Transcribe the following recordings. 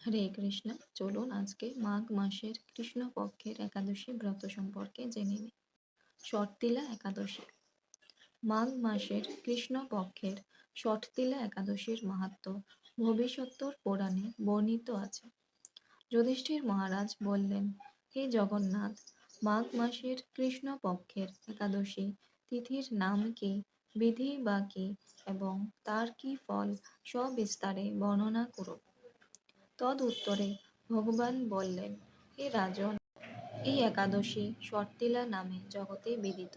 হরে কৃষ্ণ। চলুন আজকে মাঘ মাসের কৃষ্ণপক্ষের একাদশী ব্রত সম্পর্কে জেনে নিই। ষটতিলা একাদশী। মাঘ মাসের কৃষ্ণপক্ষের ষটতিলা একাদশীর মাহাত্ম্য ভবিষ্যোত্তর পুরাণে বর্ণিত আছে। যুধিষ্ঠির মহারাজ বললেন, হে জগন্নাথ, মাঘ মাসের কৃষ্ণপক্ষের একাদশী তিথির নাম কি, বিধি বা কি এবং তার কি ফল সবিস্তারে বর্ণনা করুন। তদ উত্তরে ভগবান বললেন, হে রাজন, এই একাদশী ষটতিলা নামে জগতে বিদিত।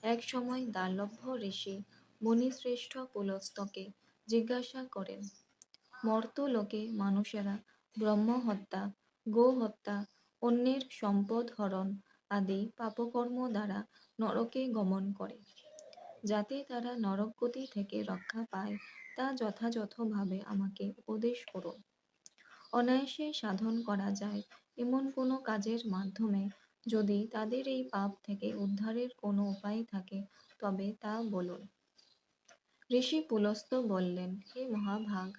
এক সময় দার্লভ্য ঋষি মুনিশ্রেষ্ঠ পুলস্তকে জিজ্ঞাসা করেন, মর্ত্যলোকে মানুষেরা ব্রহ্ম হত্যা, গো হত্যা, অন্যের সম্পদ হরণ আদি পাপকর্ম দ্বারা নরকে গমন করে। যাতে তারা নরকগতি থেকে রক্ষা পায় তা যথাযথভাবে আমাকে উপদেশ করুন। অনায়াসে সাধন করা যায় এমন কোনো কাজের মাধ্যমে যদি তাদের এই পাপ থেকে উদ্ধারের কোনো উপায় থাকে তবে তা বলুন। ঋষি পুলস্ত্য বললেন, হে মহাভাগ,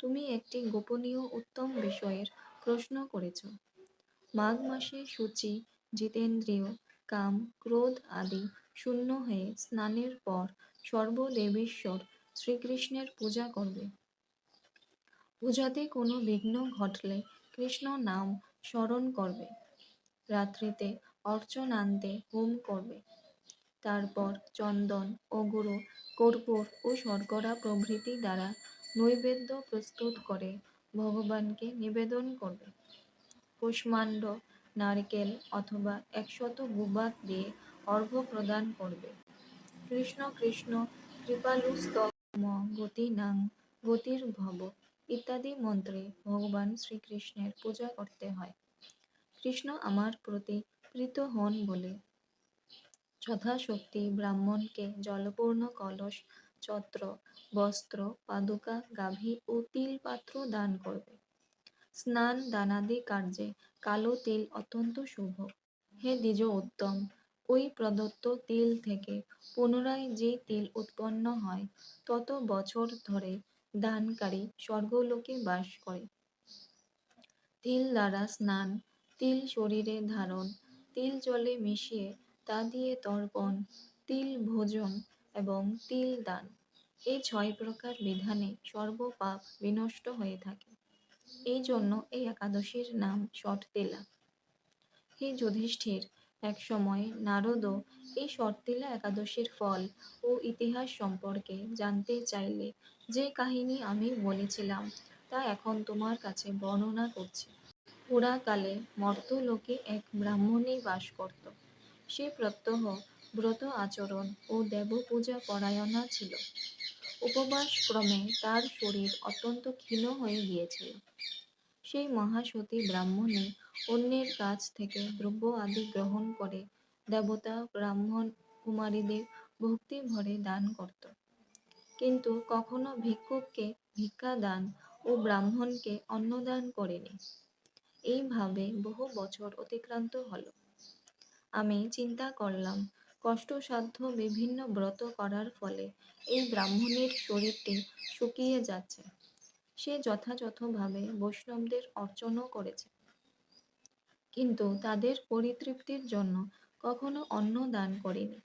তুমি একটি গোপনীয় উত্তম বিষয়ের প্রশ্ন করেছ। মাঘ মাসে শুচি, জিতেন্দ্রিয়, কাম, ক্রোধ আদি শূন্য হয়ে স্নানের পর সর্বদেবেশ্বর শ্রীকৃষ্ণের পূজা করবে। পূজাতে কোনো বিঘ্ন ঘটলে কৃষ্ণ নাম স্মরণ করবে। রাত্রিতে অর্চনান্তে হোম করবে। তারপর চন্দন, অগুরু, কর্পূর ও শর্করা প্রভৃতি দ্বারা নৈবেদ্য প্রস্তুত করে ভগবানকে নিবেদন করবে। কুষ্মাণ্ড, নারকেল অথবা 100 গুবাক দিয়ে অর্ঘ্য প্রদান করবে। কৃষ্ণ কৃষ্ণ কৃপালুস্তম গতিনাং গতির্ভব ইত্যাদি মন্ত্রে ভগবান শ্রীকৃষ্ণের পূজা করতে হয়। কৃষ্ণ আমার প্রতি প্রীত হন বলে যথাশক্তি ব্রাহ্মণকে জলপূর্ণ কলস, ছত্র, বস্ত্র, পাদুকা, গাভী ও তিল পাত্র দান করবে। স্নান দানাদি কার্যে কালো তিল অত্যন্ত শুভ। হে দ্বিজ উত্তম, ওই প্রদত্ত তিল থেকে পুনরায় যে তিল উৎপন্ন হয় তত বছর ধরে দানকারী স্বর্গলোকে বাস করে। তিল দ্বারা স্নান, তিল শরীরে ধারণ, তিল জলে মিশিয়ে তা দিয়ে তর্পণ, তিল ভোজন এবং তিল দান, এই 6 প্রকার বিধানে সর্বপাপ বিনষ্ট হয়ে থাকে। এই জন্য এই একাদশীর নাম ষটতিলা। হে যুধিষ্ঠির, এক সময় নারদও এই ষটতিলা একাদশীর ফল ও ইতিহাস সম্পর্কে জানতে চাইলে যে কাহিনী আমি বলেছিলাম তা এখন তোমার কাছে বর্ণনা করছি। পুরাকালে মর্ত্যলোকে এক ব্রাহ্মণী বাস করত। সে প্রত্যহ ব্রত আচরণ ও দেবপূজা পরায়ণা ছিল। উপবাস ক্রমে তার শরীর অত্যন্ত ক্ষীণ হয়ে গিয়েছিল। সেই মহাসতী ব্রাহ্মণী অন্যের কাছ থেকে দ্রব্য আদি গ্রহণ করে দেবতা, ব্রাহ্মণ, কুমারীদের ভক্তি ভরে দান করত, কিন্তু কখনো ভিক্ষুককে ভিক্ষা দান ও ব্রাহ্মণকে অন্নদান করেনি। এইভাবে বহু বছর অতিক্রান্ত হল। আমি চিন্তা করলাম, কষ্টসাধ্য বিভিন্ন ব্রত করার ফলে এই ব্রাহ্মণের শরীরটি শুকিয়ে যাচ্ছে। সে যথাযথভাবে বৈষ্ণবদের অর্চনও করেছে, কিন্তু তাদের পরিতৃপ্তির জন্য কখনো অন্ন দান করেনি।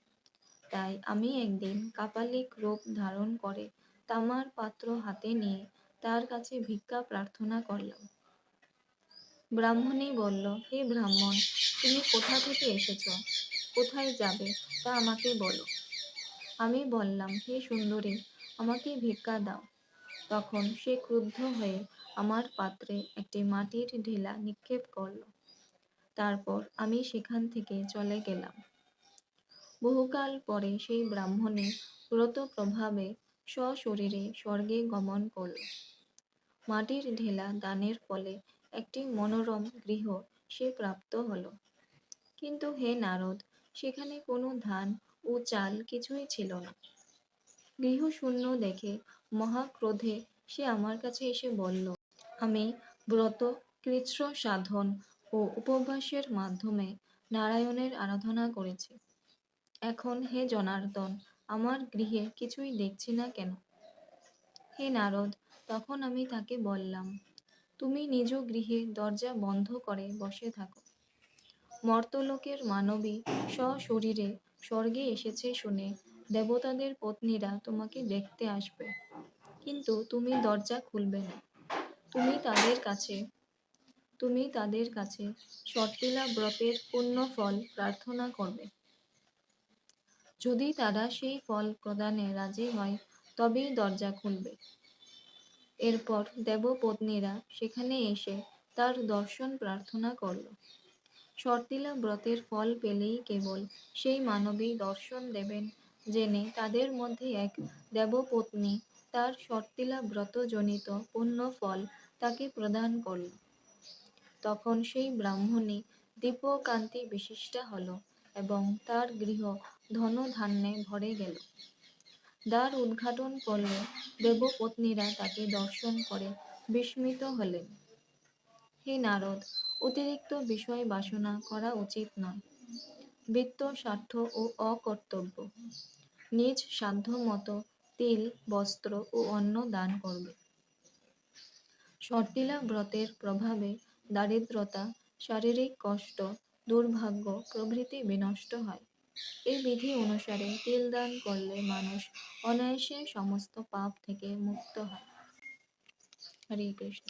তাই আমি একদিন কাপালিক রূপ ধারণ করে তামার পাত্র হাতে নিয়ে তার কাছে ভিক্ষা প্রার্থনা করলাম। ব্রাহ্মণী বলল, হে ব্রাহ্মণ, তুমি কোথা থেকে এসেছ, কোথায় যাবে তা আমাকে বলো। আমি বললাম, হে সুন্দরী, আমাকে ভিক্ষা দাও। তখন সে ক্রুদ্ধ হয়ে আমার পাত্রে একটি মাটির ঢেলা নিক্ষেপ করল। তারপর আমি সেখান থেকে চলে গেলাম। বহুকাল পরে সেই ব্রাহ্মণী ব্রত প্রভাবে সশরীরে স্বর্গে গমন করল। মাটির ঢেলা দানের ফলে একটি মনোরম গৃহ সে প্রাপ্ত হল। কিন্তু হে নারদ, সেখানে কোনো ধান ও চাল কিছুই ছিল না। গৃহ শূন্য দেখে মহাক্রোধে সে আমার কাছে এসে বলল, আমি ব্রত, কৃচ্ছ সাধন ও উপবাসের মাধ্যমে নারায়ণের আরাধনা করেছি। এখন হে জনার্দন, আমার গৃহে কিছুই দেখছি না কেন? হে নারদ, তখন আমি তাকে বললাম, তুমি নিজ গৃহে দরজা বন্ধ করে বসে থাকো। মর্তলোকের মানবী সশরীরে স্বর্গে এসেছে শুনে দেবতাদের পত্নীরা তোমাকে দেখতে আসবে, কিন্তু তুমি দরজা খুলবে না। তুমি তাদের কাছে তুমি তাদের কাছে সর্তিলা ব্রতের পুণ্য ফল প্রার্থনা করবে। যদি তারা সেই ফল প্রদানে রাজি হয়, তবেই দরজা খুলবে। এরপর দেবপত্নীরা সেখানে এসে তার দর্শন প্রার্থনা করল। সর্তিলা ব্রতের ফল পেলেই কেবল সেই মানবী দর্শন দেবেন জেনে তাদের মধ্যে এক দেবপত্নী তার সর্তিলা ব্রতজনিত পুণ্য ফল তাকে প্রদান করল। তখন সেই ব্রাহ্মণী দিব্যকান্তি বিশিষ্টা হল এবং তার গৃহ ধনধান্যে ভরে গেল। দ্বার উদ্ঘাটন করলে দেবপত্নীরা তাকে দর্শন করে বিস্মিত হলেন। হে নারদ, অতিরিক্ত বিষয় বাসনা করা উচিত নয়। বৃত্ত স্বার্থ ও অকর্তব্য। নিজ সাধ্য মতো তিল, বস্ত্র ও অন্ন দান করবে। সর্তিলা ব্রতের প্রভাবে দারিদ্রতা, শারীরিক কষ্ট, দুর্ভাগ্য প্রভৃতি বিনষ্ট হয়। এই বিধি অনুসারে তিল দান করলে মানুষ অনায়াসে সমস্ত পাপ থেকে মুক্ত হয়। হরে কৃষ্ণ।